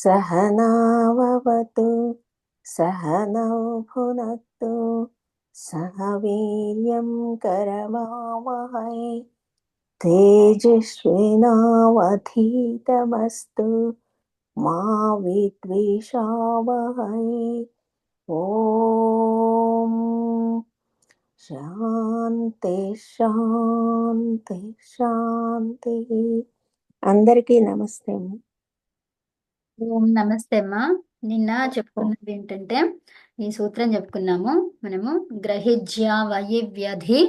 सहनाववतु सहनौ भुनक्तु सह वीर्यं करवावहै तेजस्विनावधीतमस्तु मा विद्विषावहै ॐ శాంతి శాంతి శాంతి. అందరికీ నమస్తే. ఓం నమస్తే అమ్మా. నిన్న చెప్పుకున్నది ఏంటంటే ఈ సూత్రం చెప్పుకున్నాము మనము. గ్రహిజ్య వయి వ్యధి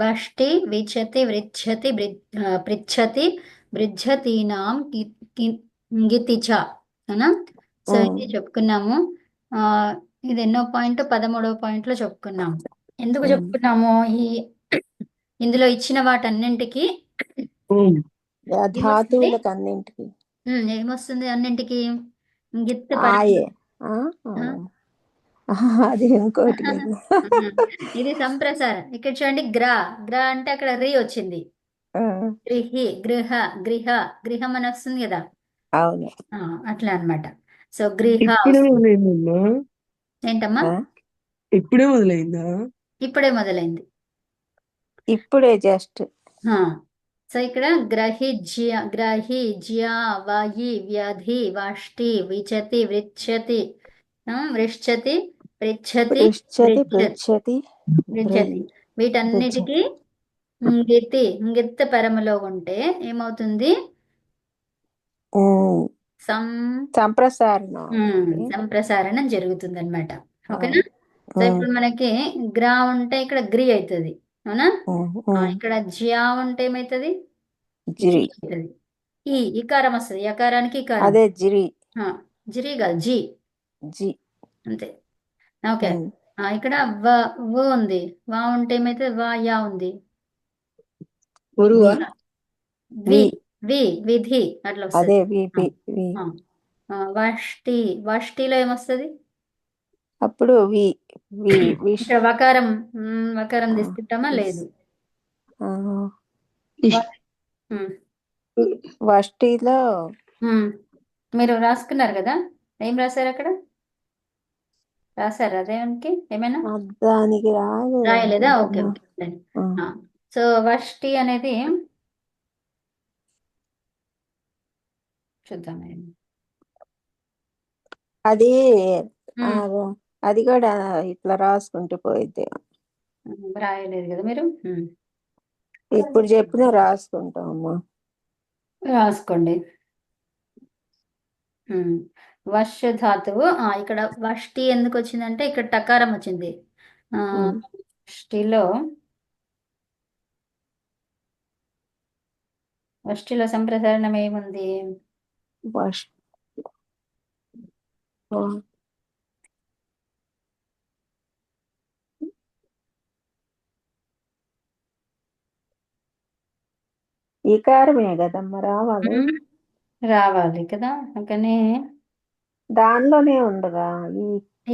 వష్టి విచతి వృచ్చతి పృచ్చతి బృజ్జతీనాం గితిచ అనా. సో ఇది చెప్పుకున్నాము. ఆ ఇది ఎన్నో పాయింట్ 13వ పాయింట్ లో చెప్పుకున్నాము. ఎందుకు చెప్పుకున్నాము? ఇందులో ఇచ్చిన వాటన్నింటికి ఏమొస్తుంది? ధాతువులకు అన్నింటికి ఏమొస్తుంది? అన్నింటికి గిత్ ఆయే అది ఇంకోటి కదా. ఇది సంప్రసారం. ఇక్కడ చూడండి, గ్ర అంటే అక్కడ రి వచ్చింది. గ్రిహి గృహ గ్రిహ గృహం అని వస్తుంది కదా. అవును. అట్లా అన్నమాట. సో గృహ ఏంటమ్మా? ఇప్పుడే మొదలైందా? ఇప్పుడే మొదలైంది. ఇప్పుడే జస్ట్. సో ఇక్కడ గ్రహిజ్య వాయి వ్యాధి వాష్టి విచతి వృచ్చతి వృశ్చతి పృచ్చతి పృచ్చతి పృచ్చతి వీటన్నిటికీ గిత్ పరములో ఉంటే ఏమవుతుంది? సంప్రసారణం జరుగుతుంది అనమాట. ఓకేనా? సో ఇప్పుడు మనకి గ్రా ఉంటే ఇక్కడ గ్రి అవుతుంది, అవునా? ఇక్కడ జ్యా ఉంటే ఏమవుతుంది? జిరి అవుతుంది. ఇకారం వస్తుంది. యకారానికి ఇకారం. అదే జిరి. జిరి కాదు, జి జి అంతే. ఓకే. ఇక్కడ వ ఉంది. వా ఉంటే ఏమైతే వా యా ఉంది. వి వి విధి అట్లా వస్తుంది. వష్టిలో ఏమొస్తుంది? అప్పుడు ఇక్కడ వకారం తీసుకుంటామా? లేదు. వష్టిలో మీరు రాసుకున్నారు కదా, ఏం రాశారు అక్కడ? రాశారు అదేంటి? ఏమైనా దానికి రాయలేదా? Okay okay. సో వష్టి అనేది చూద్దాం. అది అది కూడా ఇట్లా రాసుకుంటూ పోయిద్ది. రాయలేదు కదా మీరు? ఇప్పుడు చెప్పినా రాసుకుంటామమ్మా. రాసుకోండి. వష్ ధాతువు. ఇక్కడ వష్టి ఎందుకు వచ్చిందంటే ఇక్కడ టకారం వచ్చింది. వష్టిలో సంప్రసారణం ఏముంది? ఈకారమే కదమ్మా రావాలి కదా. అందుకని దానిలోనే ఉండగా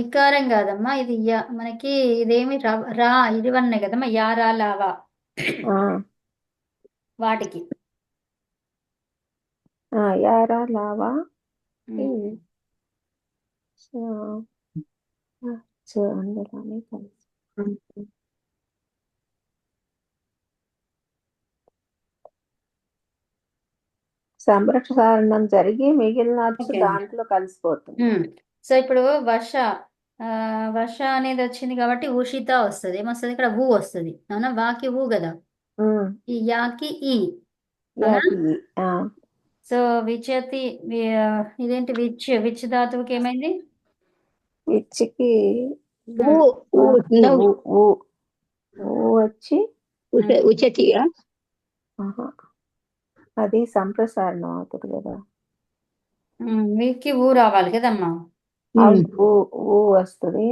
ఈకారం కాదమ్మా, ఇది మనకి ఇదేమి రా ఇది వన్నే కదమ్మా. యా రా లావా వాటికి యారా లావా అందులోనే కలిసి సంరక్షణం జరిగి మిగిలిన దాంట్లో కలిసిపోతుంది. సో ఇప్పుడు వర్ష అనేది వచ్చింది కాబట్టి ఉషిత వస్తుంది. ఏమొస్తుంది? ఇక్కడ ఊ వస్తుంది, అవునా? వాకి ఊ కదా, ఈ యాకి ఈ. సో విచతి ఇదేంటి? విచ్ ధాతువుకి ఏమైంది? విచ్చికి వచ్చి ఉచతి అది సంప్రసారణం అవుతుంది కదా. వీకి ఊ రావాలి కదమ్మా. ఊ వస్తుంది.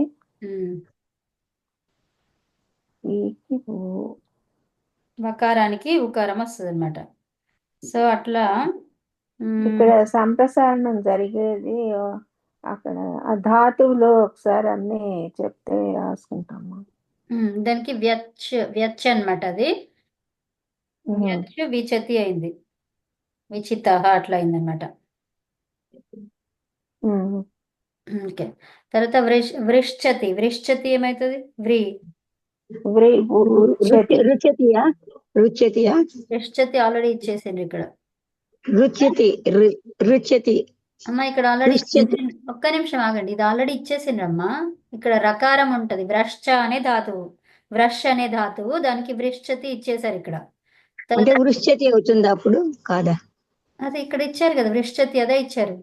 వకారానికి ఉకారం వస్తుంది అనమాట. సో అట్లా ఇక్కడ సంప్రసారణం జరిగేది అక్కడ ఆ ధాతువులో ఒకసారి అన్ని చెప్తే రాసుకుంటాము. దానికి వ్యచ్ అనమాట. అది విచతి అయింది, విచిత అట్లా అయింది అనమాట. ఉమ్. ఓకే. తర్వాత వృశ్చతి. వృశ్చతి ఏమవుతుంది? ఉచ్యతి. రుచ్యతియా రుచ్యతియా వృశ్చతి ఆల్రెడీ ఇచ్చేసిండ్రు ఇక్కడ. రుచ్యతి రుచ్యతి అమ్మా ఇక్కడ ఆల్రెడీ రుచ్యతి ఒక్క నిమిషం ఆగండి, ఇది ఆల్రెడీ ఇచ్చేసిండ్రమ్మా. ఇక్కడ రకారం ఉంటది, వ్రశ్చ అనే ధాతువు, వ్రష్ అనే ధాతువు, దానికి వృశ్చతి ఇచ్చేసారు ఇక్కడ. అంటే తర్వాత వృశ్చతి అవుతుందా అప్పుడు కాదా? అది ఇక్కడ ఇచ్చారు కదా, వృశ్చతి అదే ఇచ్చారు.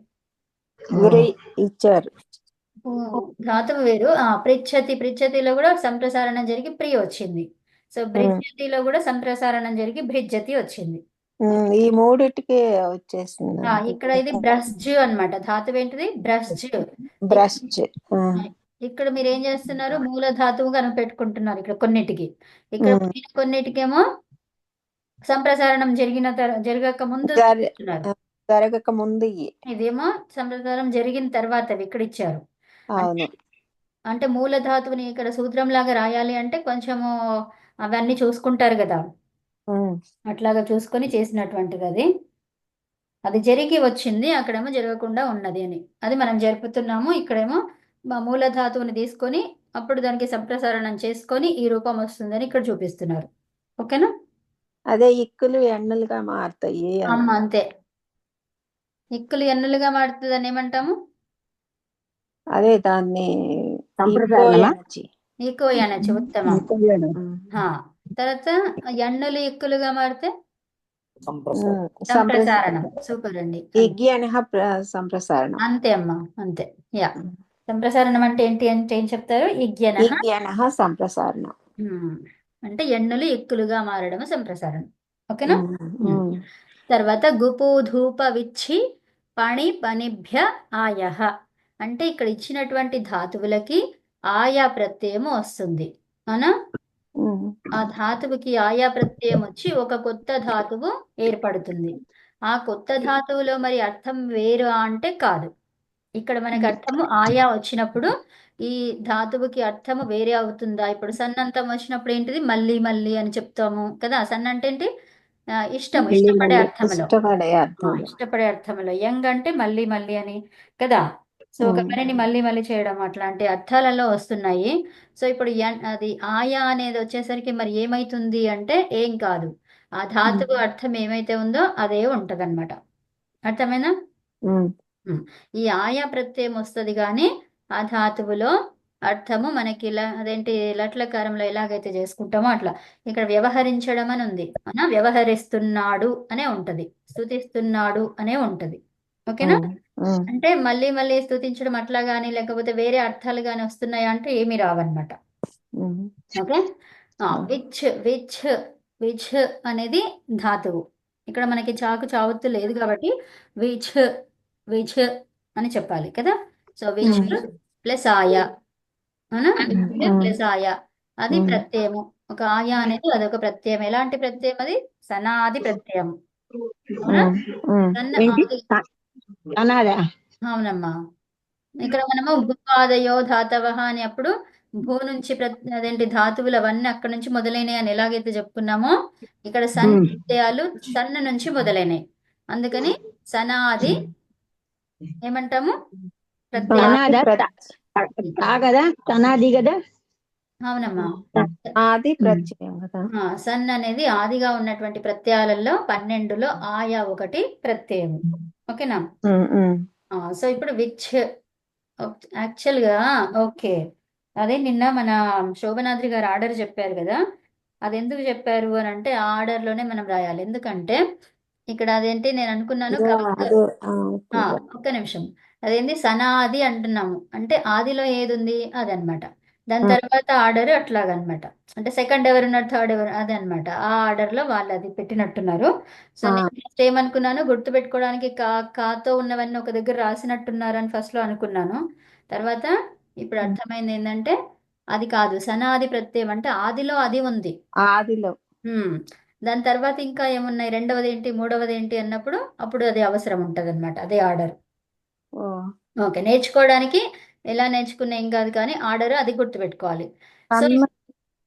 వ్రీ ఇచ్చారు. ఓ, ధాతువు వేరు. పృచ్ఛతి. పృచ్ఛతిలో కూడా సంప్రసారణం జరిగి ప్రియ వచ్చింది. సో భృజ్యతిలో కూడా సంప్రసారణం జరిగి భృజ్యతి వచ్చింది. ఈ మూడిటికి వచ్చేసింది. ఇక్కడ ఇది బ్రస్జ్ అన్నమాట. ధాతువు ఏంటిది? బ్రస్జ్. బ్రష్. ఇక్కడ మీరు ఏం చేస్తున్నారు? మూల ధాతువు కనిపెట్టుకుంటున్నారు ఇక్కడ కొన్నిటికి. ఇక్కడ కొన్నిటికేమో సంప్రసారణం జరగక ముందు చెప్తున్నారు. జరగక ముందు ఇదేమో సంప్రసారం జరిగిన తర్వాత ఇక్కడ ఇచ్చారు. అవును. అంటే మూల ధాతువుని ఇక్కడ సూత్రం లాగా రాయాలి అంటే కొంచెము అవన్నీ చూసుకుంటారు కదా, అట్లాగా చూసుకొని చేసినటువంటిది అది. అది జరిగి వచ్చింది, అక్కడేమో జరగకుండా ఉన్నది అని. అది మనం జరుపుతున్నాము. ఇక్కడేమో మూల ధాతువుని తీసుకొని అప్పుడు దానికి సంప్రసారణం చేసుకొని ఈ రూపం వస్తుందని ఇక్కడ చూపిస్తున్నారు. ఓకేనా? అదే ఇక్కులు ఎన్నులుగా మారుతాయి. అమ్మ అంతే. ఇక్కులు ఎన్నులుగా మారుతుంది అని ఏమంటాము? అదే దాన్ని ఈకో అనొచ్చు. ఉత్తమం. తర్వాత ఎన్నులు ఇక్కులుగా మారితే సంప్రసారణం. సూపర్ అండి. సంప్రసారణం అంతే అమ్మా, అంతే. యా, సంప్రసారణం అంటే ఏంటి అంటే ఏం చెప్తారు? ఇగ్యనః సంప్రసారణం అంటే ఎన్నులు ఎక్కులుగా మారడం సంప్రసారణం. ఓకేనా? తర్వాత గుపు ధూప విచ్చి పణి పనిభ్య ఆయః. అంటే ఇక్కడ ఇచ్చినటువంటి ధాతువులకి ఆయా ప్రత్యయము వస్తుంది. అవునా? ఆ ధాతువుకి ఆయా ప్రత్యయం వచ్చి ఒక కొత్త ధాతువు ఏర్పడుతుంది. ఆ కొత్త ధాతువులో మరి అర్థం వేరు అంటే కాదు. ఇక్కడ మనకి అర్థము ఆయా వచ్చినప్పుడు ఈ ధాతువుకి అర్థము వేరే అవుతుందా? ఇప్పుడు సన్నంతం వచ్చినప్పుడు ఏంటిది? మళ్ళీ మళ్ళీ అని చెప్తాము కదా. సన్ అంటే ఏంటి? ఇష్టపడే అర్థంలో. ఇష్టపడే అర్థంలో. యంగ్ అంటే మళ్ళీ మళ్ళీ అని కదా. సో ఒక పనిని మళ్ళీ మళ్ళీ చేయడం అట్లాంటి అర్థాలలో వస్తున్నాయి. సో ఇప్పుడు అది ఆయా అనేది వచ్చేసరికి మరి ఏమైతుంది అంటే ఏం కాదు, ఆ ధాతువు అర్థం ఏమైతే ఉందో అదే ఉంటదన్నమాట. అర్థమైనా? ఈ ఆయా ప్రత్యయం వస్తుంది కానీ ఆ ధాతువులో అర్థము మనకి ఇలా అదేంటి లట్లకారంలో ఎలాగైతే చేసుకుంటామో అట్లా ఇక్కడ వ్యవహరించడం అని ఉంది. వ్యవహరిస్తున్నాడు అనే ఉంటది, స్తుతిస్తున్నాడు అనే ఉంటది. ఓకేనా? అంటే మళ్ళీ మళ్ళీ స్తుతించడం అట్లా గానీ లేకపోతే వేరే అర్థాలు గాని వస్తున్నాయా అంటే ఏమి రావన్నమాట. ఓకే. విచ్ విచ్ విచ్ అనేది ధాతువు. ఇక్కడ మనకి చావత్తు లేదు కాబట్టి విచ్ విచ్ అని చెప్పాలి కదా. సో విచ్ ప్లస్ ఆయా. అవునా? ప్లస్ ఆయా అది ప్రత్యయము. ఒక ఆయా అనేది అదొక ప్రత్యయం. ఎలాంటి ప్రత్యయం అది? సనాది ప్రత్యయం. అవునా? అవునమ్మా. ఇక్కడ మనము భూపాదయో ధాతవ అని అప్పుడు భూ నుంచి అదేంటి ధాతువులు అవన్నీ అక్కడ నుంచి మొదలైనవి అని ఎలాగైతే చెప్పుకున్నామో ఇక్కడ సన్ ప్రత్యయాలు సన్న నుంచి మొదలైనవి. అందుకని సనాది ఏమంటాము? అవునమ్మా, ఆది ప్రత్యయం కదా. సన్ అనేది ఆదిగా ఉన్నటువంటి ప్రత్యయాలలో 12లో ఆయా ఒకటి ప్రత్యయం. ఓకేనా? సో ఇప్పుడు విచ్ యాక్చువల్గా ఓకే. అదే నిన్న మన శోభనాద్రి గారు ఆర్డర్ చెప్పారు కదా, అది ఎందుకు చెప్పారు అని అంటే ఆ ఆర్డర్లోనే మనం రాయాలి. ఎందుకంటే ఇక్కడ అదేంటి నేను అనుకున్నాను ఒక్క నిమిషం, అదేంటి సనాది అంటున్నాము అంటే ఆదిలో ఏది ఉంది అది అనమాట. దాని తర్వాత ఆర్డర్ అట్లాగనమాట. అంటే సెకండ్ ఎవరున్నారు, థర్డ్ ఎవరు అదే అనమాట. ఆ ఆర్డర్లో వాళ్ళు అది పెట్టినట్టున్నారు. సో నేను ఫస్ట్ ఏమనుకున్నాను, గుర్తు పెట్టుకోవడానికి కాతో ఉన్నవన్నీ ఒక దగ్గర రాసినట్టున్నారు అని ఫస్ట్ లో అనుకున్నాను. తర్వాత ఇప్పుడు అర్థమైంది ఏంటంటే అది కాదు, సనాది ప్రత్యయం అంటే ఆదిలో అది ఉంది. ఆదిలో దాని తర్వాత ఇంకా ఏమున్నాయి, రెండవది ఏంటి, మూడవది ఏంటి అన్నప్పుడు అప్పుడు అది అవసరం ఉంటది అనమాట. అదే ఆర్డర్. ఓకే, నేర్చుకోవడానికి ఎలా నేర్చుకున్నా ఏం కాదు కానీ ఆర్డర్ అది గుర్తుపెట్టుకోవాలి. సో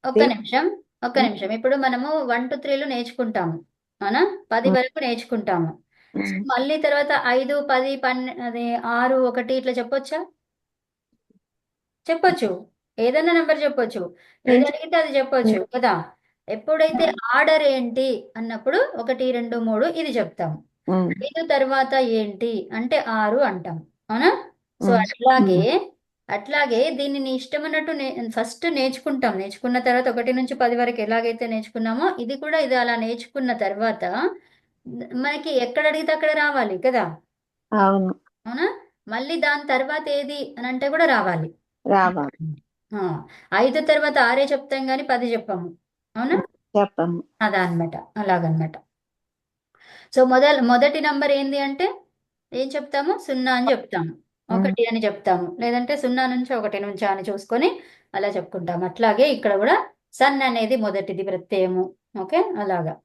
ఒక్క నిమిషం ఇప్పుడు మనము 1 to 3 నేర్చుకుంటాము. అవునా? 10 వరకు నేర్చుకుంటాము. మళ్ళీ తర్వాత 5, 10, 12 అదే 6, 1 ఇట్లా చెప్పొచ్చా? చెప్పొచ్చు. ఏదైనా నెంబర్ చెప్పొచ్చు. ఏది అడిగితే అది చెప్పొచ్చు కదా. ఎప్పుడైతే ఆర్డర్ ఏంటి అన్నప్పుడు 1, 2, 3 ఇది చెప్తాం. 5 తర్వాత ఏంటి అంటే 6 అంటాం. అవునా? సో అట్లాగే దీన్ని నీ ఇష్టం అన్నట్టు ఫస్ట్ నేర్చుకుంటాం. నేర్చుకున్న తర్వాత 1 నుంచి 10 వరకు ఎలాగైతే నేర్చుకున్నామో ఇది కూడా ఇది అలా నేర్చుకున్న తర్వాత మనకి ఎక్కడ అడిగితే అక్కడ రావాలి కదా. అవును, అవునా? మళ్ళీ దాని తర్వాత ఏది అని అంటే కూడా రావాలి. రావాలి. 5 తర్వాత 6 చెప్తాం కానీ 10 చెప్పాము. అవునా? చెప్పము. అదా అనమాట, అలాగనమాట. సో మొదటి నంబర్ ఏంది అంటే ఏం చెప్తాము? 0 అని చెప్తాము, 1 అని చెప్తాము, లేదంటే 0 నుంచి 1 నుంచి అని చూసుకొని అలా చెప్పుకుంటాము. అట్లాగే ఇక్కడ కూడా సన్ అనేది మొదటిది ప్రత్యయము. ఓకే, అలాగా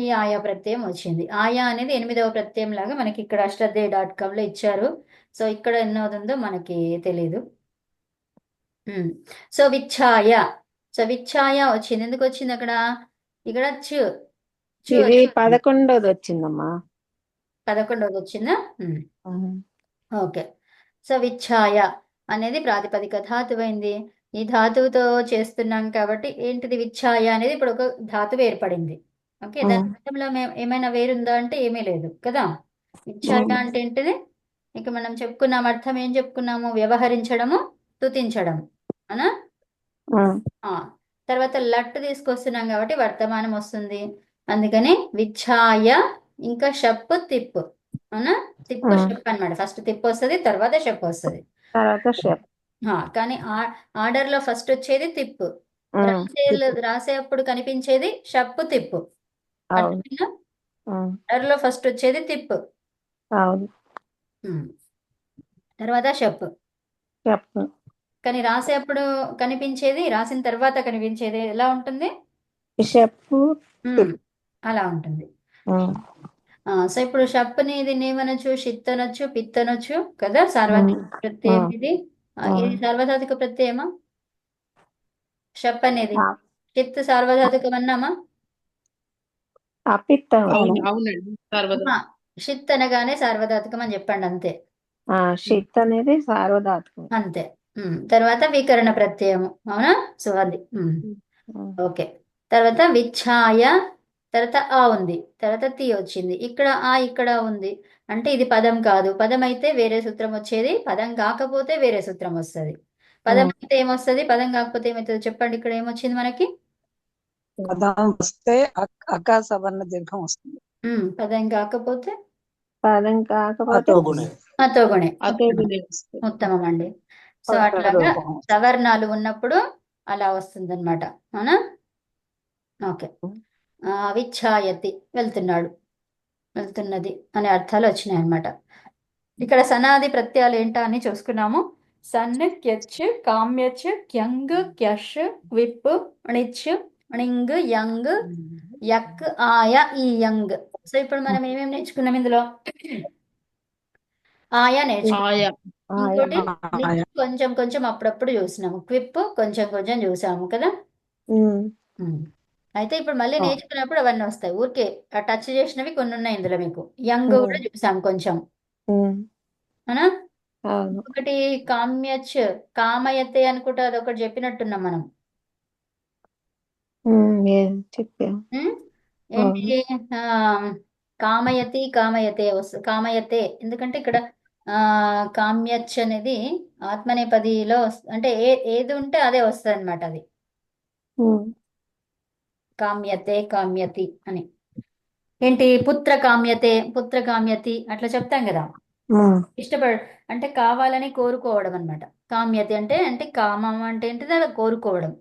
ఈ ఆయా ప్రత్యయం వచ్చింది. ఆయా అనేది 8వ ప్రత్యయం లాగా మనకి ఇక్కడ aష్టధ్యాయీ.com లో ఇచ్చారు. సో ఇక్కడ ఎన్నోదుందో మనకి తెలీదు. సో విచ్ఛాయ. సో విచ్ఛాయ వచ్చింది. ఎందుకు వచ్చింది అక్కడ? ఇక్కడ చు ఇది 11వ వచ్చిందమ్మా. 11వది వచ్చిందా? ఓకే. సో విచ్ఛాయ అనేది ప్రాతిపదిక ధాతువైంది. ఈ ధాతువుతో చేస్తున్నాం కాబట్టి ఏంటిది విచ్ఛాయ అనేది ఇప్పుడు ఒక ధాతువు ఏర్పడింది. ఓకే, దాని అర్థంలో ఏమైనా వేరుందా అంటే ఏమీ లేదు కదా. విచ్ఛాయ అంటే ఏంటిది? ఇక మనం చెప్పుకున్నాం అర్థం. ఏం చెప్పుకున్నాము? వ్యవహరించడము, స్తుతించడం. అవునా? తర్వాత లట్టు తీసుకొస్తున్నాం కాబట్టి వర్తమానం వస్తుంది. అందుకని విచ్ఛాయ ఇంకా షప్పు తిప్పు. అవునా? తిప్పు షప్ అనమాట. ఫస్ట్ తిప్పు వస్తుంది, తర్వాత షప్ వస్తుంది. కానీ ఆర్డర్ లో ఫస్ట్ వచ్చేది తిప్పు, రాసేటప్పుడు కనిపించేది షప్పు తిప్పు. ఆర్డర్ లో ఫస్ట్ వచ్చేది తిప్పు, తర్వాత షప్పు. కానీ రాసేప్పుడు కనిపించేది, రాసిన తర్వాత కనిపించేది ఎలా ఉంటుంది? అలా ఉంటుంది. సో ఇప్పుడు షప్పుని దీన్ని ఏమనొచ్చు? షిత్ అనొచ్చు, పిత్ అనొచ్చు కదా. సార్వత్రిక ప్రత్యయం ఇది. ఇది సార్వధాతుక ప్రత్యయమా? షప్ అనేది షిత్ సార్వధాతుకం అన్నామా? షిత్ అనగానే సార్వధాతుకం అని చెప్పండి అంతే. షిత్ అనేది సార్వధాతుకం అంతే. తర్వాత వికరణ ప్రత్యయము. అవునా? సో అది ఓకే. తర్వాత విచ్ఛాయ, తర్వాత ఆ ఉంది, తర్వాత తి వచ్చింది. ఇక్కడ ఆ ఇక్కడ ఉంది అంటే ఇది పదం కాదు. పదం అయితే వేరే సూత్రం వచ్చేది, పదం కాకపోతే వేరే సూత్రం వస్తుంది. పదం అయితే ఏమొస్తుంది, పదం కాకపోతే ఏమవుతుంది చెప్పండి. ఇక్కడ ఏమొచ్చింది మనకి? పదం వస్తే అకార సవర్ణ దీర్ఘం వస్తుంది. పదం కాకపోతే అతోగుణే. ఉత్తమం అండి. సో అట్లాగా సవర్ణాలు ఉన్నప్పుడు అలా వస్తుంది అనమాట. అవునా? ఓకే. విచ్ఛాయతి వెళ్తున్నాడు, వెళ్తున్నది అనే అర్థాలు వచ్చినాయి అనమాట. ఇక్కడ సనాది ప్రత్యయాలు ఏంటా అని చూసుకున్నాము. సన్, క్యచ్, కామ్యచ్, క్యంగ్, క్యష్, విప్, ణిచ్, ణింగ్, యంగ్, యక్, ఆయ, ఈ యంగ్. సో ఇప్పుడు మనం ఏమేమి నేర్చుకున్నాం ఇందులో? ఆయా నేర్చుకున్నాం. ఇంకోటి కొంచెం కొంచెం అప్పుడప్పుడు చూసినాము. క్విప్ కొంచెం కొంచెం చూసాము కదా. అయితే ఇప్పుడు మళ్ళీ నేర్చుకున్నప్పుడు అవన్నీ వస్తాయి. ఊరికే టచ్ చేసినవి కొన్ని ఉన్నాయి ఇందులో. మీకు యంగ్ కూడా చూసాం కొంచెం. అవునా? ఒకటి కామ్యచ్, కామయతే అనుకుంటా, అదొకటి చెప్పినట్టున్నాం మనం. ఏంటి? కామయతి, కామయతే కామయతే. ఎందుకంటే ఇక్కడ కామ్యచ్ అనేది ఆత్మనేపదిలో అంటే ఏది ఉంటే అదే వస్తుంది అనమాట. అది కామ్యతే, కామ్యతి అని. ఏంటి? పుత్ర కామ్యతే, పుత్ర కామ్యతి అట్లా చెప్తాం కదా. అంటే కావాలని కోరుకోవడం అనమాట. కామ్యతి అంటే అంటే కామం అంటే ఏంటిది? అలా కోరుకోవడం.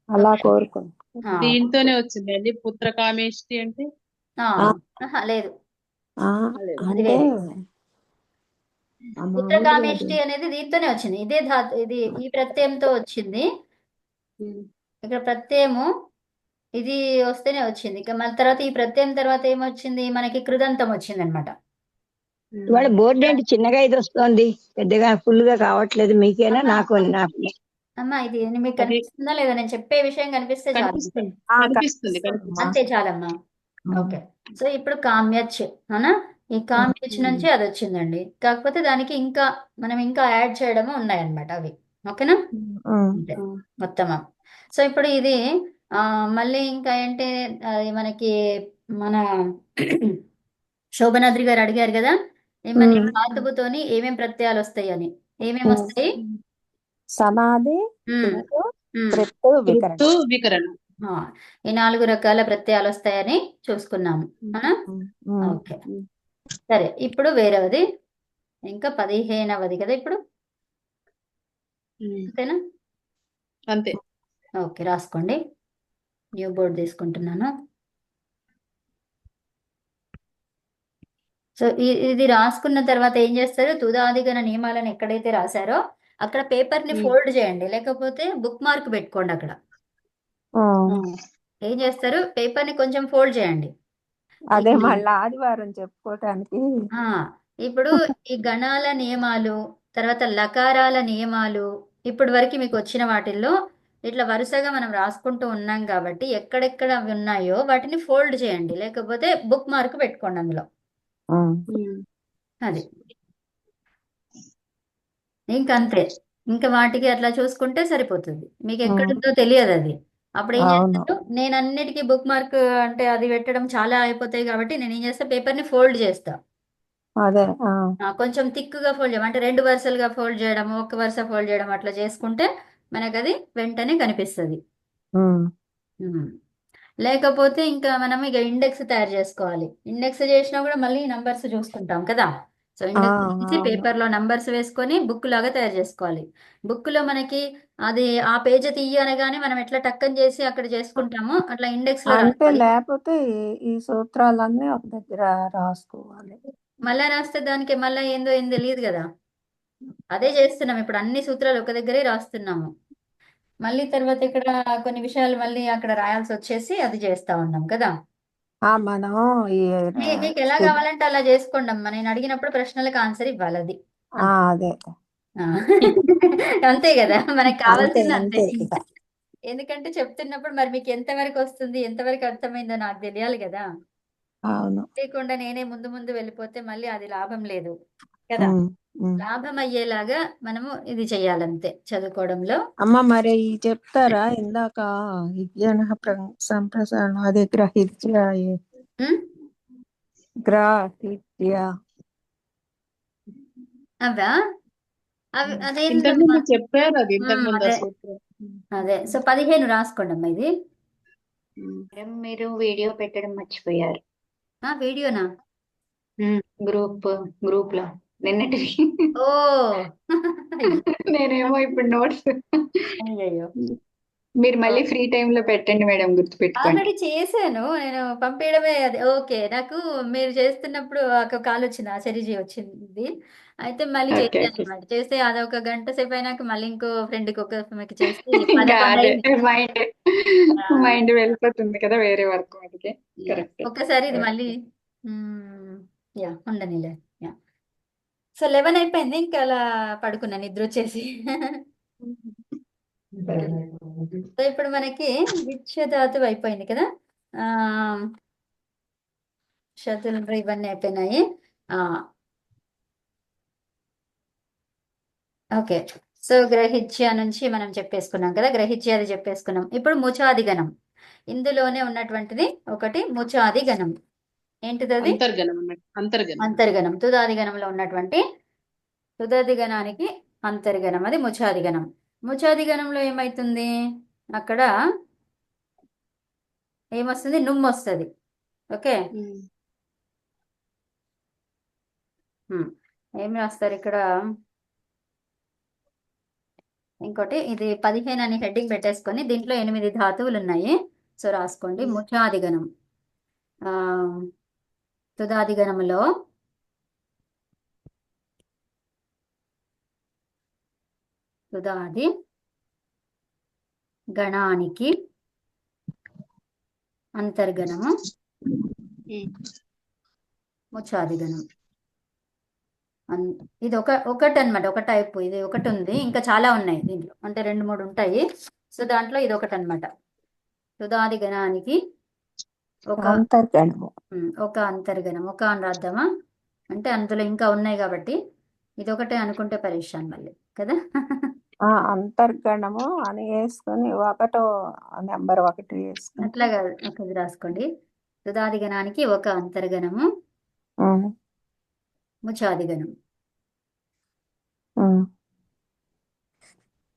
అలా కోరుకోవడం. దీంతోనే వచ్చిందండి పుత్ర కామేష్టి అంటే. లేదు, అంటే పుత్ర కామేష్టి అనేది దీంతోనే వచ్చింది. ఇదే ధాతు, ఇది ఈ ప్రత్యయంతో వచ్చింది. ఇక్కడ ప్రత్యయము ఇది వస్తేనే వచ్చింది. ఇక మన తర్వాత ఈ ప్రత్యయం తర్వాత ఏమొచ్చింది మనకి? కృదంతం వచ్చింది అనమాట. ఇవాళ బోర్డు ఏంటి చిన్నగా ఇది వస్తుంది, పెద్దగా ఫుల్ గా కావట్లేదు. మీకేనా నాకు? అమ్మా ఇది మీకు కనిపిస్తుందా లేదా? నేను చెప్పే విషయం కనిపిస్తే చాలు, కనిపిస్తుంది అంతే చాలమ్మా. ఓకే. సో ఇప్పుడు కామ్యచ్ అవునా? ఈ కామ్యచ్ నుంచి అది వచ్చిందండి. కాకపోతే దానికి ఇంకా మనం ఇంకా యాడ్ చేయడము ఉన్నాయన్నమాట అవి. ఓకేనా? అంతే మొత్తమా. సో ఇప్పుడు ఇది మళ్ళీ ఇంకా ఏంటి అది మనకి మన శోభనాద్రి గారు అడిగారు కదా ఏమని ధాతువుతోని ఏమేం ప్రత్యయాలు వస్తాయి అని. ఏమేమి వస్తాయి? సమాధి, ఉమ్, తింగు, ఉమ్. త్రిత్తు, వికరణ. ఋతు వికరణ. ఆ, ఈ 4 రకాల ప్రత్యయాలు వస్తాయని చూసుకున్నాము అవునా? ఓకే, సరే. ఇప్పుడు వేరేది ఇంకా 15వది కదా ఇప్పుడు, అంతేనా? అంతే. ఓకే, రాసుకోండి. న్యూ బోర్డ్ తీసుకుంటున్నాను. సో ఇది రాసుకున్న తర్వాత ఏం చేస్తారు? తుదాదిగణ నియమాలను ఎక్కడైతే రాశారో అక్కడ పేపర్ ని ఫోల్డ్ చేయండి, లేకపోతే బుక్ మార్క్ పెట్టుకోండి అక్కడ. ఏం చేస్తారు? పేపర్ ని కొంచెం ఫోల్డ్ చేయండి. అదే మళ్ళీ ఆదివారం చెప్పుకోవటానికి. ఆ ఇప్పుడు ఈ గణాల నియమాలు, తర్వాత లకారాల నియమాలు, ఇప్పటి వరకు మీకు వచ్చిన వాటిల్లో ఇట్లా వరుసగా మనం రాసుకుంటూ ఉన్నాం కాబట్టి ఎక్కడెక్కడ అవి ఉన్నాయో వాటిని ఫోల్డ్ చేయండి, లేకపోతే బుక్ మార్క్ పెట్టుకోండి అందులో. అది ఇంకంతే. ఇంకా వాటికి అట్లా చూసుకుంటే సరిపోతుంది. మీకు ఎక్కడుందో తెలియదు అది. అప్పుడు ఏం అవును. చేస్తారు? నేను అన్నిటికీ బుక్ మార్క్ అంటే అది పెట్టడం చాలా అయిపోతాయి కాబట్టి నేను ఏం చేస్తా, పేపర్ ని ఫోల్డ్ చేస్తా. అదే కొంచెం థిక్గా ఫోల్డ్ చేయడం అంటే 2 వరుసలుగా ఫోల్డ్ చేయడం, ఒక వరుస ఫోల్డ్ చేయడం అట్లా చేసుకుంటే మనకు అది వెంటనే కనిపిస్తుంది. లేకపోతే ఇంకా మనం ఇక ఇండెక్స్ తయారు చేసుకోవాలి. ఇండెక్స్ చేసినా కూడా మళ్ళీ నంబర్స్ చూసుకుంటాం కదా. సో ఇండెక్స్ చేసి అవును. పేపర్ లో నంబర్స్ వేసుకొని బుక్ లాగా తయారు చేసుకోవాలి. బుక్ లో మనకి అది ఆ పేజీ తీయనగానే మనం ఎట్లా టక్కని చేసి అక్కడ చేసుకుంటామో అట్లా ఇండెక్స్ లో అంటే రాసుకోవాలి. లేకపోతే ఈ సూత్రాలన్నీ ఒక దగ్గర రాసుకోవాలి. మళ్ళా రాస్తే దానికి మళ్ళీ ఏందో ఏం తెలియదు కదా. అదే చేస్తున్నాం ఇప్పుడు, అన్ని సూత్రాలు ఒక దగ్గరే రాస్తున్నాము. మళ్ళీ తర్వాత ఇక్కడ కొన్ని విషయాలు మళ్ళీ అక్కడ రాయాల్సి వచ్చేసి అది చేస్తా ఉన్నాం కదా. మనం ఈ మీకు ఎలా కావాలంటే అలా చేసుకోండి అమ్మా. నేను అడిగినప్పుడు ప్రశ్నలకు ఆన్సర్ ఇవ్వాలి అది. అదే ఆ. అంతే కదా, మనకు అంతే కావాల్సింది అంతే. అంతే ఇక. ఎందుకంటే చెప్తున్నప్పుడు మరి మీకు ఎంతవరకు వస్తుంది, ఎంతవరకు అర్థమైందో నాకు తెలియాలి కదా. అవును. లేకుండా నేనే ముందు ముందు వెళ్ళిపోతే మళ్ళీ అది లాభం లేదు కదా. లాభం అయ్యేలాగా మనము ఇది చెయ్యాలంతే చదువుకోవడంలో. అమ్మ మరి చెప్తారా ఇందాక విజ్ఞాన సంప్రసారణ అదే గ్రహిత్య ఉం? గ్రహిత్య అవా అవి ఇంతకు అదేంటమ్మా? ముందు చెప్పారు అది, ఇంతకు ముందు అదే సూత్రం. అదే. సో 15 రాసుకోండి అమ్మా ఇది. మేడం మీరు వీడియో పెట్టడం మర్చిపోయారు వీడియోనా? గ్రూప్ లో నిన్నటి ఓ. నేనేమో ఇప్పుడు నోట్స్ అయ్యయ్యో, మీరు మళ్ళీ ఫ్రీ టైమ్ లో పెట్టండి మేడం, గుర్తు పెట్టుకోండి. ఆల్రెడీ చేశాను నేను, పంపించడమే అది. ఓకే, నాకు మీరు చేస్తున్నప్పుడు ఒక కాల్ వచ్చింది, ఆచరిజీ వచ్చింది. అయితే మళ్ళీ ఓకే చేశాను ఓకే. అనమాట. చేస్తే అదొక గంట సేపు అయినాక మళ్ళీ ఇంకో ఫ్రెండ్కి ఒక మీకు చేసి ఇంకా 11 అదే అయింది. మైండ్ ఆ, మైండ్ వెళ్ళిపోతుంది కదా వేరే వర్క్ అందుకే. యా. కరెక్ట్. ఒక్కసారి ఇది మళ్ళీ యా ఉండనిలే. యా. సో 11 అయిపోయింది, ఇంకా అలా పడుకున్నా నిద్ర వచ్చేసి. సో ఇప్పుడు మనకి విచ్ఛేదాతు అయిపోయింది కదా. ఆ శతులు ఇవన్నీ అయిపోయినాయి. ఆ ఓకే. సో గ్రహిత్య నుంచి మనం చెప్పేసుకున్నాం కదా, గ్రహిత్యాది చెప్పేసుకున్నాం. ఇప్పుడు ముచాది గణం, ఇందులోనే ఉన్నటువంటిది ఒకటి ముచాది గణం. ఏంటిది అది? అంతర్గణం అన్నట్టు. అంతర్గణం. అంతర్గణం. తుదాది గణంలో ఉన్నటువంటి తుదాది గణానికి అంతర్గణం, అది ముచాది గణం. ముచాది గణంలో ఏమైతుంది? అక్కడ ఏమొస్తుంది? నుమ్ వస్తుంది. ఓకే, ఏం రాస్తారు ఇక్కడ? ఇంకోటి ఇది 15 అని హెడ్డింగ్ పెట్టేసుకొని దీంట్లో 8 ధాతువులు ఉన్నాయి. సో రాసుకోండి. ముచాది గణం, తుదాది గణంలో తుదాది గణానికి అంతర్గణము ముచాది గణం. ఇది ఒకటి అన్నమాట, ఒక టైప్. ఇది ఒకటి ఉంది, ఇంకా చాలా ఉన్నాయి దీంట్లో, అంటే 2-3 ఉంటాయి. సో దాంట్లో ఇది ఒకటి అన్నమాట. తుదాది గణానికి ఒక అంతర్గణము. ఒక అంతర్గణం, ఒక అని రాద్దామా? అంటే అందులో ఇంకా ఉన్నాయి కాబట్టి ఇదొకటే అనుకుంటే పరేషాన్ మళ్ళీ కదా. అంతర్గణము అని వేసుకొని ఒకటో నెంబర్ ఒకటి వేసుకుంటే అట్లా కాదు, ఒకటి రాసుకోండి. తుదాది గణానికి ఒక అంతర్గణము, ఉమ్, ముచాది గణం. ఉమ్.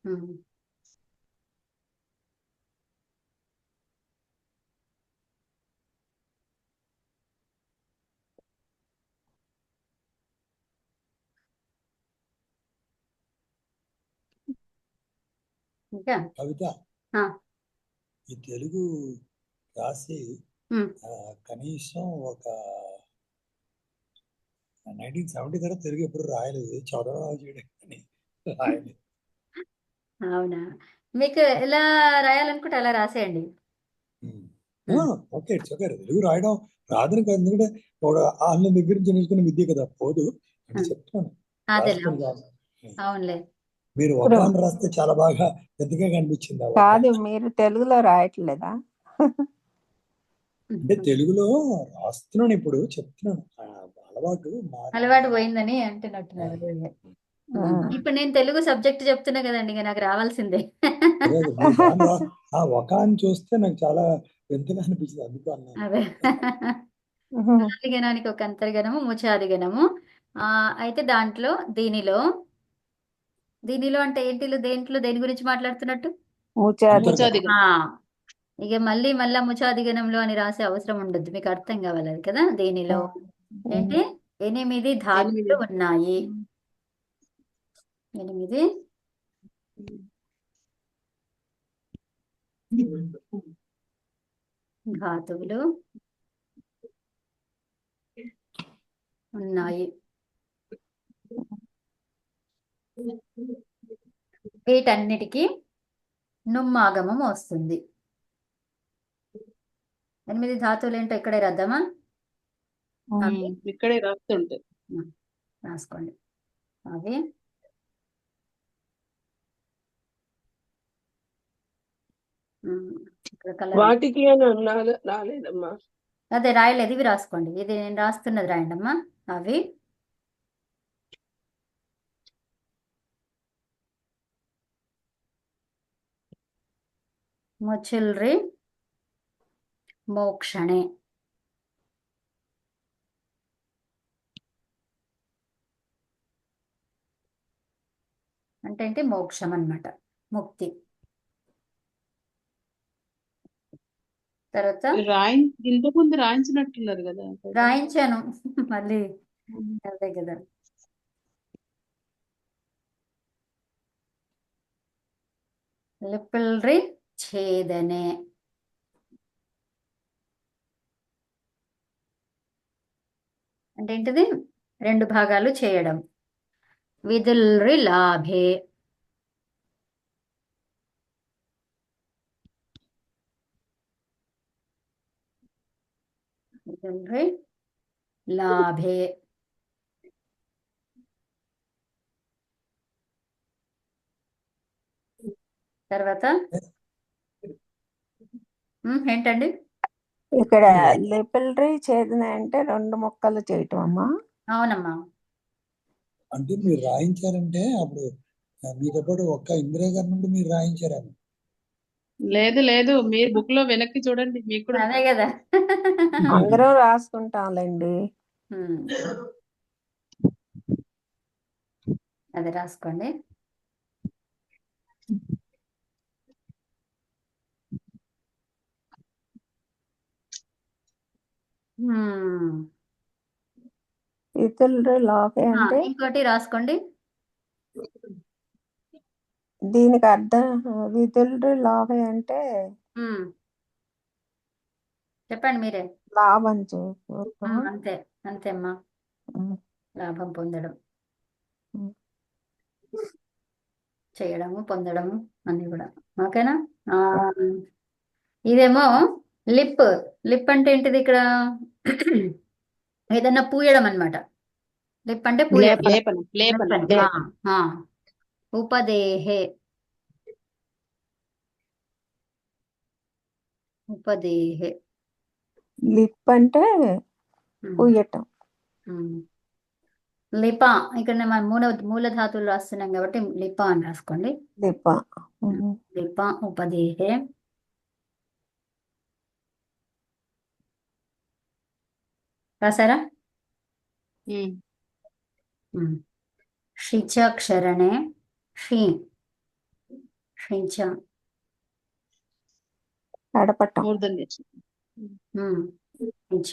ఉమ్. ఇంకా కవిత ఆ, ఈ తెలుగు రాసి ఉమ్. కనీసం ఒక 1970 తర్వాత తెలుగు ఎప్పుడు రాయలేదు, చదవడం చేయడం కానీ రాయలేదు. అవునా? మీకు ఎలా రాయాలనుకుంటే అలా రాసేయండి. Okay, it's okay. తెలుగు రాయడం రాదని కాదు, ఎందుకంటే వాళ్ళ దగ్గర నుంచి నేర్చుకున్న విద్య కదా, పోదు అంటే చెప్తాను. అదేలే, రాసుకోండి, అవును. అవునులే. మీరు ఒక అని రాస్తే చాలా బాగా పెద్దగా కనిపించింది ఆ ఒక. కాదు, మీరు తెలుగులో రాయట్లేదా? అంటే తెలుగులో రాస్తున్నాను, ఇప్పుడు చెప్తున్నాను. అలవాటు అలవాటు పోయిందని అంటున్నట్టున్నారు. ఇప్పుడు నేను తెలుగు సబ్జెక్ట్ చెప్తున్నా కదండి, ఇక నాకు రావాల్సిందే. అదే మీరు ఆ ఒక అని చూస్తే నాకు చాలా వింతగా అనిపించింది, అందుకు అన్నాను. అదే ఆదిగణానికి ఒక అంతర్గణము, ముచాదిగణము. అయితే దీనిలో అంటే ఏంటిలో, దేని గురించి మాట్లాడుతున్నట్టు? ముచాది. ముచాది ఆ, ఇక మళ్ళా ముచాదిగణంలో అని రాసే అవసరం ఉండదు, మీకు అర్థం కావాలి అది కదా. దీనిలో ఏంటి, 8 ధాతువులు ఉన్నాయి. 8 ధాతువులు ఉన్నాయి. వీటన్నిటికీ నుమ్మాగమం వస్తుంది. 8 ధాతువులు ఏంటో ఇక్కడే రాద్దామా? ఇక్కడే రాస్తుంటే రాసుకోండి. అవి ఇక్కడ కలర్ వాటికి అని రాలేదమ్మా. అదే రాయలేదు, ఇవి రాసుకోండి. ఇది నేను రాస్తున్నది రాయండి అమ్మా. అవి ముచిల్రి, మోక్షణే. అంటే ఏంటి? మోక్షం అన్నమాట, ముక్తి. తర్వాత ఇంతకుముందు రాయించినట్టున్నారు కదా. రాయించాను మళ్ళీ అదే కదా. లిపిల్రి ఛేదనే. అంటే ఏంటిది? 2 భాగాలు చేయడం. విదుల్రి లాభే. విదుల్రి లాభే. తర్వాత ఏంటండి? ఇక్కడ లిపిల్రీ ఛేదన అంటే 2 ముక్కలు చేయటం అమ్మా. అవునమ్మా. అంటే మీరు రాయించారంటే అప్పుడు మీతో పాటు ఒక్క ఇందిరా గారి నుండి మీరు రాయించారేమో. లేదు, మీరు బుక్ లో వెనక్కి చూడండి, మీకు కూడా అదే కదా. అందరూ రాసుకుంటాంలేండి. అది రాసుకోండి. విదుల్రీ లాభే అంటే ఇంకోటి రాసుకోండి. దీనికి అర్థం విదుల్రీ లాభే అంటే చెప్పండి మీరే. లాభం చేకూర్చడం. అంతే అమ్మా, లాభం పొందడం, చేయడము, పొందడము అన్ని కూడా. ఓకేనా? ఇదేమో లిప్ అంటే ఏంటిది? ఇక్కడ ఏదన్నా పూయడం అన్నమాట. లిప్ అంటే పూయడం. లేపన. ఉపదేహే. ఉపదేహే. లిప్ అంటే ఉమ్, పూయటం. ఉమ్. లిప ఇక్కడ మనం మూల ధాతువులు రాస్తున్నాం కాబట్టి లిప అని రాసుకోండి. లిప. లిప ఉపదేహే రాసారా? షిచక్షరణే షీ షిచ తడపటం. మూర్ధన్యచ. షిచ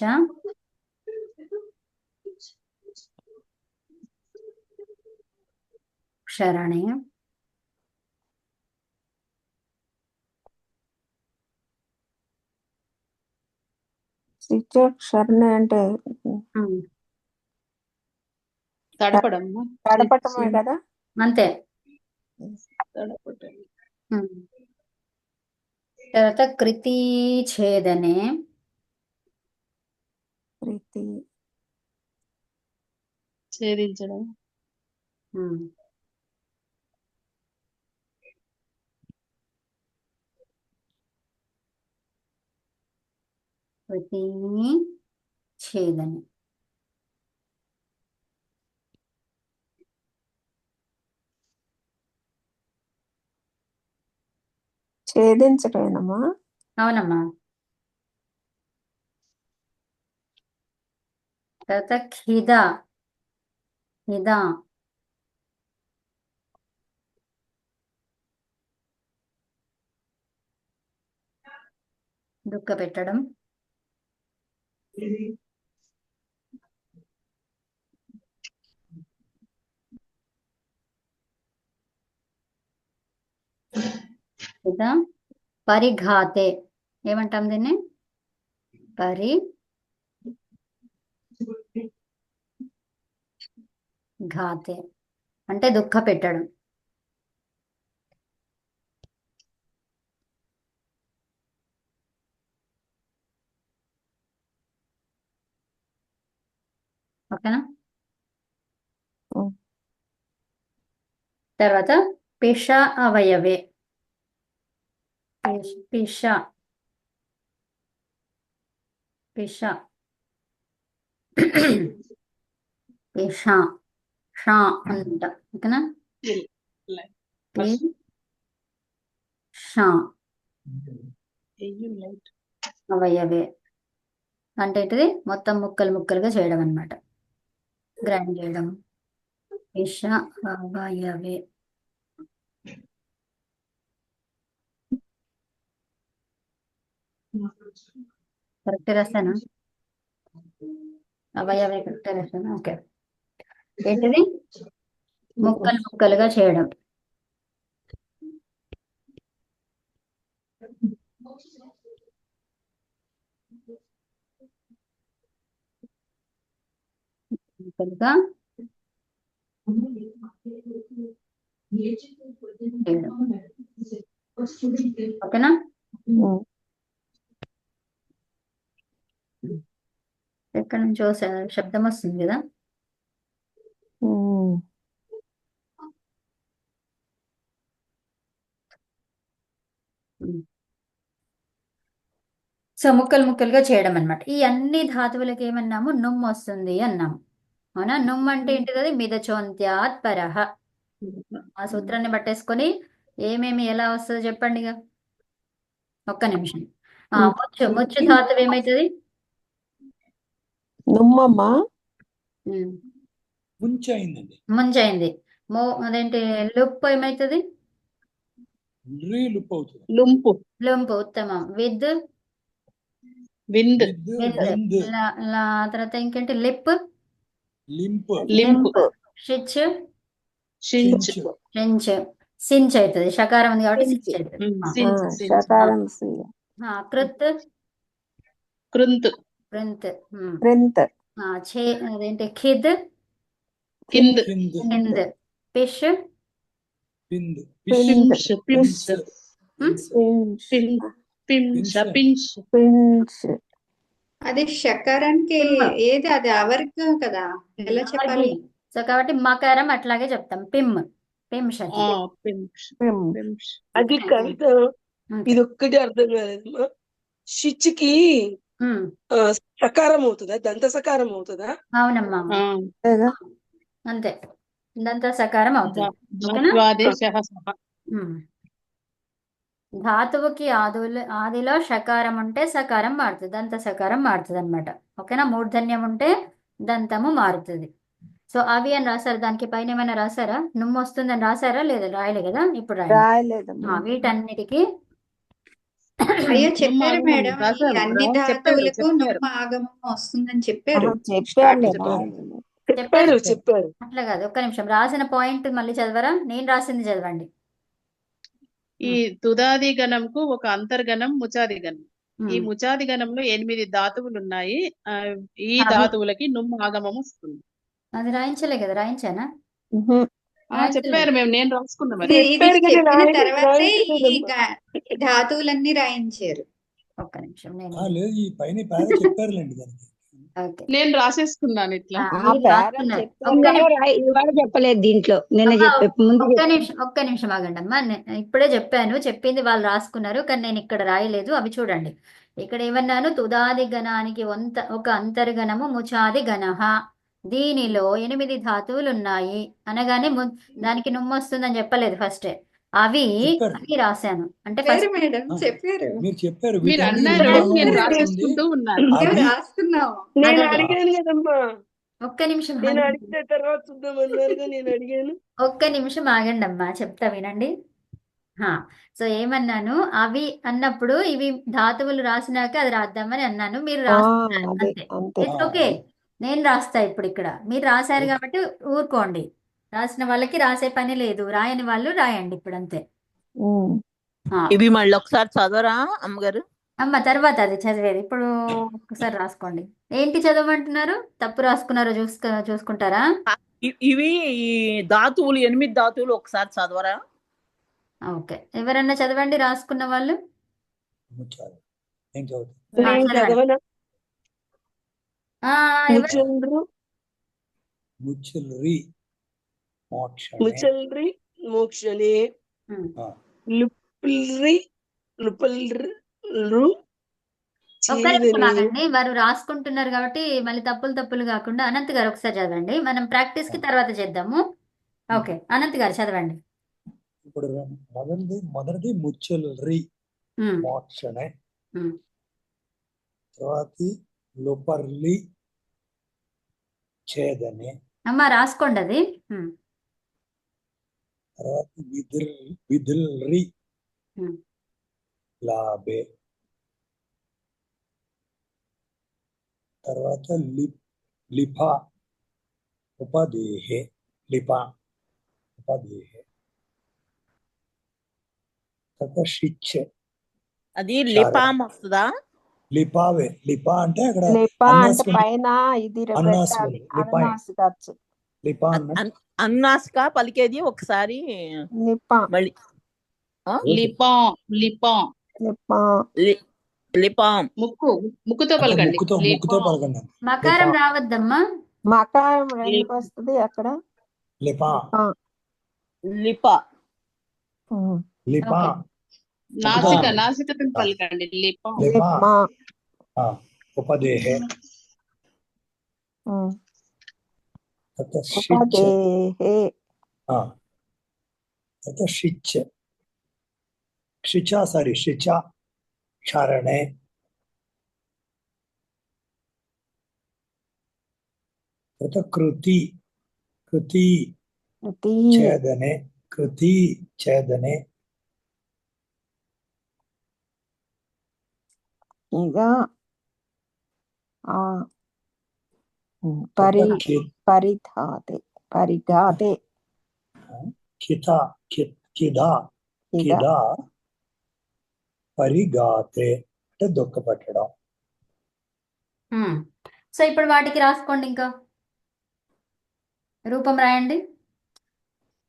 క్షరణే శిక్షణ అంటే తడపడం. తడపటమే కదా. అంతే. తడపడం. తర్వాత కృతి ఛేదనే ప్రీతి. ఛేదించడం. కృతి ఛేదనే ఛేదించటమేనమ్మా. అవునమ్మా. తర్వాత ఖిద ఖిద దుఃఖ పెట్టడం. ఖిద పరిఘాతే ఏమంటాం దీన్ని? పరిఘాతే అంటే దుఃఖ పెట్టడం. ఓకేనా? తర్వాత పిష అవయవే పిష పిష పిష షా అంట. ఓకేనా? షా అవయవే అంటే ఏంటిది? మొత్తం ముక్కలు ముక్కలుగా చేయడం అన్నమాట, గ్రైండ్ చేయడం. పిష అవయవే. కరెక్ట్ రాస్తానా? అవయవే కరెక్ట్ రాస్తానా? ఓకే. ఏంటిది? ముక్కలు ముక్కలుగా చేయడం. ముక్కలుగా చేయడం. ఓకేనా? ఎక్కడి నుంచో శబ్దం వస్తుంది కదా. సో ముక్కలు ముక్కలుగా చేయడం అన్నమాట. ఈ అన్ని ధాతువులకి ఏమన్నాము? నుమ్ వస్తుంది అన్నాము. అవునా? నుమ్ అంటే ఏంటిది? అది మిదచోంత్యాత్ పరః. ఆ సూత్రాన్ని పట్టేసుకొని ఏమేమి ఎలా వస్తుందో చెప్పండి ఇక. ఒక్క నిమిషం. ముచ్చు ధాతువు ఏమవుతుంది? నుమ్మమ్మా. ముంచైందండి. ముంచైంది. అదేంటి? లుప్పు ఏమవుతుంది? లుప్పు అవుతుంది. లుంపు. ఉత్తమం. విత్ వింద్. తర్వాత ఇంకేంటి? లిప్ లింప్. షిచ్ షించ్. సించ్ అవుతుంది. షకారం ఉంది కాబట్టి సించ్ అవుతుంది. శకారం. కృత్ కృంత్. అదేంటి? ఖిద్ కింద్. పిష్ అది షకారానికి ఏది? అది అవర్గం కదా, ఎలా చెప్పాలి? సో కాబట్టి మకారం అట్లాగే చెప్తాం. పిమ్ అది కవిత. ఇది ఒక్కటి అర్థం కాలేదమ్మా. షిచ్కి ఉమ్, సకారం అవుతుందా, దంత సకారం అవుతుందా? అవునమ్మా ఆ, లేదా? అంతే, దంత సకారం అవుతుంది. ఓకేనా? ధాత్వాదేశః సహ. ఉమ్. ధాతువుకి ఆదిలో షకారం ఉంటే సకారం మారుతుంది, దంత సకారం మారుతుంది అనమాట. ఓకేనా? మూర్ధన్యం ఉంటే దంతము మారుతుంది. సో అవి అని రాశారు, దానికి పైన ఏమైనా రాశారా? నుమ్ము వస్తుందని రాశారా లేదా? రాయలే కదా, ఇప్పుడు రాయండి. రాయలేదమ్మా. వీటన్నిటికీ అయ్యో నుమ్మ చెప్పారు ఆగమం మేడం, ఈ రాశారు, అన్ని చెప్పారు ధాతువులకు చెప్పారు. నుమ్మ ఆగమం వస్తుందని చెప్పారు. చెప్పారులే, చెప్పారు. రాయలేదు. చెప్పారు చెప్పారు. చెప్పారు. అట్లా కాదు, ఒక్క నిమిషం, రాసిన పాయింట్ మళ్ళీ చదవరా? నేను రాసింది చదవండి. ఈ తుదాది గణంకు ఒక అంతర్గణం ముచాది గణం. ఈ ఉమ్. ముచాది గణంలో 8 ధాతువులు ఉన్నాయి. ఈ అవి ధాతువులకి నుమ్ము ఆగమం వస్తుంది. అది రాయించలే కదా, రాయించానా? ఉహు. చెప్పారు రాయించలేదు. నేను రాసుకున్నా ఇది మరి. ఇది చెప్పారు కానీ చెప్పిన తర్వాతే ఈ రాయించలేదమ్మా. ధాతువులన్నీ రాయించారు. ఒక్క నిమిషం, నేను లేదు, ఈ పైన పేర చెప్పారులేండి దానికి. ఓకే. నేను రాసేసుకున్నాను ఇట్లా. మీరు పేర రాసుకున్నారు. చెప్పారు. ఒక్క నిమిషం ఇవాళ చెప్పలేదు దీంట్లో, నిన్న అమ్మా, ముందు ఒక్క నిమిషం ఆగండి అమ్మా. ఇప్పుడే చెప్పాను, చెప్పింది వాళ్ళు రాసుకున్నారు, కానీ నేను ఇక్కడ రాయలేదు. అవి చూడండి, ఇక్కడ ఏమన్నాను? తుదాది గణానికి ఒక అంతర్గణము ముచాది గణః. దీనిలో 8 ధాతువులు ఉన్నాయి అనగానే దానికి నుమ్ము వస్తుందని చెప్పలేదు ఫస్ట్. అవి చెప్పారు. అని రాశాను. అంటే చెప్పారు ఫస్ట్ మేడం, చెప్పారు. మీరు చెప్పారు మీరు వీటన్నిటికీ అన్నారు, నుమ్మాగమం నేను వస్తుంది. రాసేసుకుంటూ ఉన్నాను. మేము అవి రాస్తున్నాం. నేను అదే. అడిగాను కదమ్మా, ఒక్క నిమిషం నేను ఆగండి. అడిగితే తర్వాత చూద్దామన్నారుగా, నేను అడిగాను. ఒక్క నిమిషం ఆగండి అమ్మా, చెప్తా వినండి. సో ఏమన్నాను? అవి అన్నప్పుడు ఇవి ధాతువులు రాసినాక అది రాద్దామని అన్నాను, మీరు రాస్తున్నారు అదే అంతే. అంతే. ఇట్స్ ఓకే, నేను రాస్తా ఇప్పుడు. ఇక్కడ మీరు రాశారు కాబట్టి ఊరుకోండి. రాసిన వాళ్ళకి రాసే పని లేదు, రాయని వాళ్ళు రాయండి ఇప్పుడు, అంతే. ఉమ్. ఇవి మళ్ళీ ఒకసారి చదవరా అమ్మగారు? అమ్మ తర్వాత అది చదివేది, ఇప్పుడు ఒకసారి రాసుకోండి. ఏంటి చదవమంటున్నారు? తప్పు రాసుకున్నారో చూసుకుంటారా? ఇవి ఈ ధాతువులు 8 ధాతువులు ఒకసారి చదవరా? ఓకే, ఎవరన్నా చదవండి రాసుకున్న వాళ్ళు. ముచ్చాలి. ఏం చదువుతారు? నేను చదవండి. చదవనా? ఎవరు? ముచ్చల్రు ముచ్చల్రి మోక్షణే. ముచ్చల్రి మోక్షణే. ఉమ్. లుప్పిల్రి లుపల్రు ఒక్క నిమిషం చీదని. ఆగండి, వారు రాసుకుంటున్నారు కాబట్టి మళ్ళీ తప్పులు కాకుండా అనంత్ గారు ఒకసారి చదవండి. మనం ప్రాక్టీస్ కి తర్వాత చేద్దాము. ఓకే, అనంత్ గారు చదవండి. ఇప్పుడు మొదటిది ముచ్చల్రి ఉమ్, మోక్షణే. ఉమ్. తర్వాతి లుపర్లి ఛేదనే. అమ్మా రాసుకోండి అది. తర్వాత విదిల్రి ఉమ్. లాభే. తర్వాత లిపా ఉపదేహే. లిపా ఉపదేహే. తర్వాత షిచ్చే. అది లిపాం వస్తుందా? లిపావే. లిపా అంటే అక్కడ లిపా అంటే అన్నాసికం. పైన ఇది అన్నాసికం. పెట్టాలి, లిపాయ్. అన్నాసికచ్చు. లిపా అన్న అన్నాసిక పలికేది ఒకసారి లిపా మళ్ళీ. లిపాం లిపాం లిపా. లిపాం. ముక్కుతో అంటే పలకండి. ముక్కుతో లిపాం. పలకండి. మకారం రావద్దమ్మా. మకారం ఎందుకు వస్తుంది అక్కడ? లిపా. లిపా. ఉమ్. లిపా. నాసికతో పలకండి. లిపాం. లిపా. లిపా. ఉపదేహే. ఉమ్. తర్వాత షిచ్చ. ఉపదేహే. తర్వాత షిచ్చ. షిచ క్షరణే. తర్వాత కృతి ఛేదనే. కృతి ఛేదనే. ఇక పరిఘాతే. కిదా పరిగాతే అంటే దుఃఖపెట్టడం. సో ఇప్పుడు వాటికి రాసుకోండి, ఇంకా రూపం రాయండి.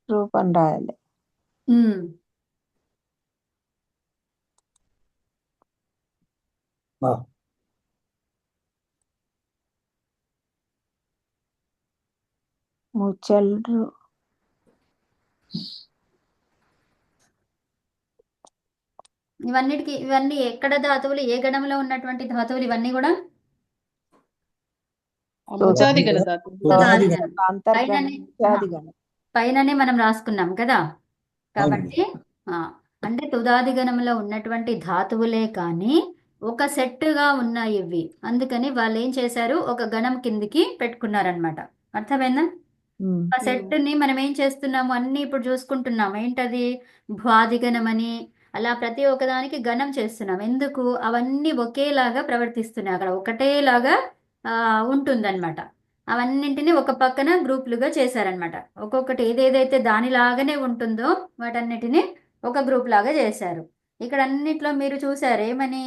రూపం రాయాలి. ముచ్చల్రు ఇవన్నీ ఎక్కడ ధాతువులు, ఏ గణంలో ఉన్నటువంటి ధాతువులు ఇవన్నీ కూడా? ముచాది గణ ధాతువు. తుదాది తుదాది గణం. అంతర్గణం పైననే ముచాది గణం. పైననే మనం రాసుకున్నాం కదా. అవునండి. కాబట్టి అంటే తుదాది గణంలో ఉన్నటువంటి ధాతువులే కానీ ఒక సెట్టుగా ఉన్నాయి ఇవి. అందుకని వాళ్ళు ఏం చేశారు, ఒక గణం కిందికి పెట్టుకున్నారనమాట. అర్థమైందా? ఆ సెట్ని మనం ఏం చేస్తున్నాము, అన్ని ఇప్పుడు చూసుకుంటున్నాం. ఏంటది? భ్వాది గణం అని అలా ప్రతి ఒక్కదానికి గణం చేస్తున్నాం. ఎందుకు? అవన్నీ ఒకేలాగా ప్రవర్తిస్తున్నాయి, అక్కడ ఒకటేలాగా ఉంటుందన్నమాట. అవన్నింటినీ ఒక పక్కన గ్రూపులుగా చేశారనమాట. ఒక్కొక్కటి ఏదేదైతే దానిలాగానే ఉంటుందో వాటన్నిటిని ఒక గ్రూప్ లాగా చేశారు. ఇక్కడ అన్నిట్లో మీరు చూసారు ఏమని,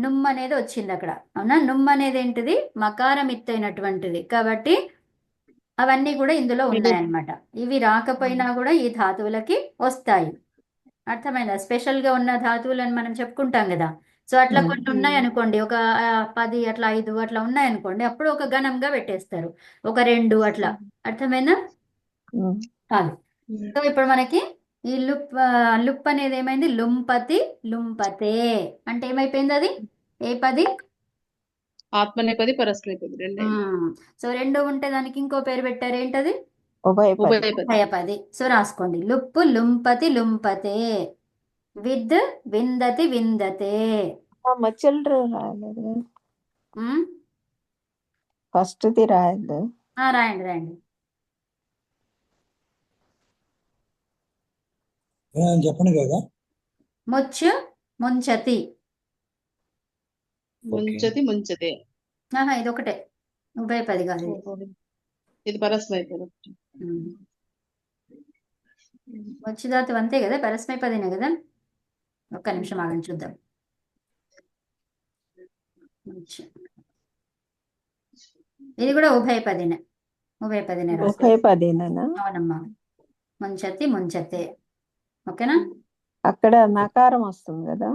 నుమ్ అనేది వచ్చింది అక్కడ. అవునా? నుమ్ అనేది ఏంటిది? మకారం ఎత్తైనటువంటిది. కాబట్టి అవన్నీ కూడా ఇందులో ఉన్నాయన్నమాట. ఇవి రాకపోయినా కూడా ఈ ధాతువులకి వస్తాయి. అర్థమైందా? స్పెషల్ గా ఉన్న ధాతువులను మనం చెప్పుకుంటాం కదా. సో అట్లా కొన్ని ఉన్నాయనుకోండి, ఒక 10 అట్లా 5 అట్లా ఉన్నాయనుకోండి, అప్పుడు ఒక గణంగా పెట్టేస్తారు. ఒక 2 అట్లా. అర్థమైందా? అది. సో ఇప్పుడు మనకి ఈ లుప్ అనేది ఏమైంది? లుంపతి లుంపతే అంటే ఏమైపోయింది? అది ఏ పది? ఆత్మనేపది పరస్మైపది రెండే. సో 2 ఉంటే దానికి ఇంకో పేరు పెట్టారు. ఏంటది? ఉభయపది. ఉభయపది. ఉభయపది. సో రాసుకోండి. లుప్పు లుంపతి లుంపతే, విద్ విందతి విందతే. చిల్డ్రు రాయలేదు, ఉమ్, ఫస్ట్ది రాయలేదు. రాయండి రాయండి. చెప్పండి కదా. ముచ్చు ముంచతి. ముంచతి ముంచతే. ఇది ఒకటే, ఉభయపది కాదు ఇది. ఇది పరస్మైపది. వచ్చిదాతు అంతే కదా, పరస్మైపదినే కదా. ఒక్క నిమిషం ఆగండి చూద్దాం. ముచ్చు. ఇది కూడా ఉభయపదినే, ఉభయపదినే రాసుకో. ఉభయపదినేనా? అవునమ్మా. ముంచతి ముంచతే. ఓకేనా? అక్కడ నకారం వస్తుంది కదా.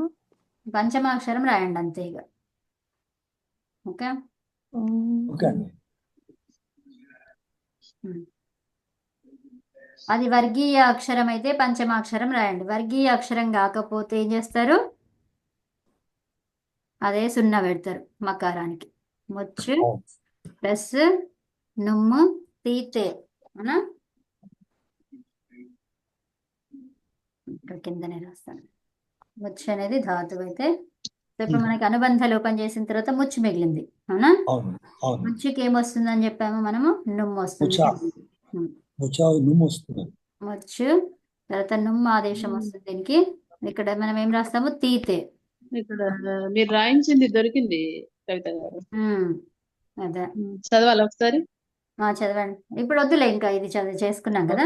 పంచమాక్షరం రాయండి అంతే ఇక. ఓకే. ఓకే అండి. అది వర్గీయ అక్షరం అయితే పంచమాక్షరం రాయండి. వర్గీయ అక్షరం కాకపోతే ఏం చేస్తారు? అదే 0 పెడతారు మకారానికి. ముచ్చు ప్లస్ నుమ్ము తీతే. అవునా? ఇక్కడ కిందనే రాస్తాను. ముచ్చు అనేది ధాతువు అయితే, ఇప్పుడు మనకి అనుబంధ లోపం చేసిన తర్వాత ముచ్చు మిగిలింది. అవునా? ముచ్చుకి ఏమొస్తుందని చెప్పాము మనము? నుమ్ము వస్తుంది. ముచ్చు తర్వాత నుమ్ము ఆదేశం వస్తుంది దీనికి. ఇక్కడ మనం ఏం రాస్తాము? తీతే. ఇక్కడ మీరు రాయించింది దొరికింది కవిత గారు. అదే చదవాలి ఒకసారి. చదవండి. ఇప్పుడు వద్దులే, ఇంకా ఇది చేసుకున్నాం కదా.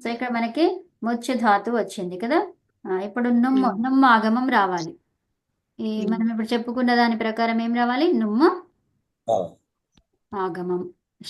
సో ఇక్కడ మనకి ముచ్చు ధాతు వచ్చింది కదా. ఇప్పుడు నుమ్ము ఆగమం రావాలి. మనం ఇప్పుడు చెప్పుకున్న దాని ప్రకారం ఏం రావాలి? నుమ్ము ఆగమం.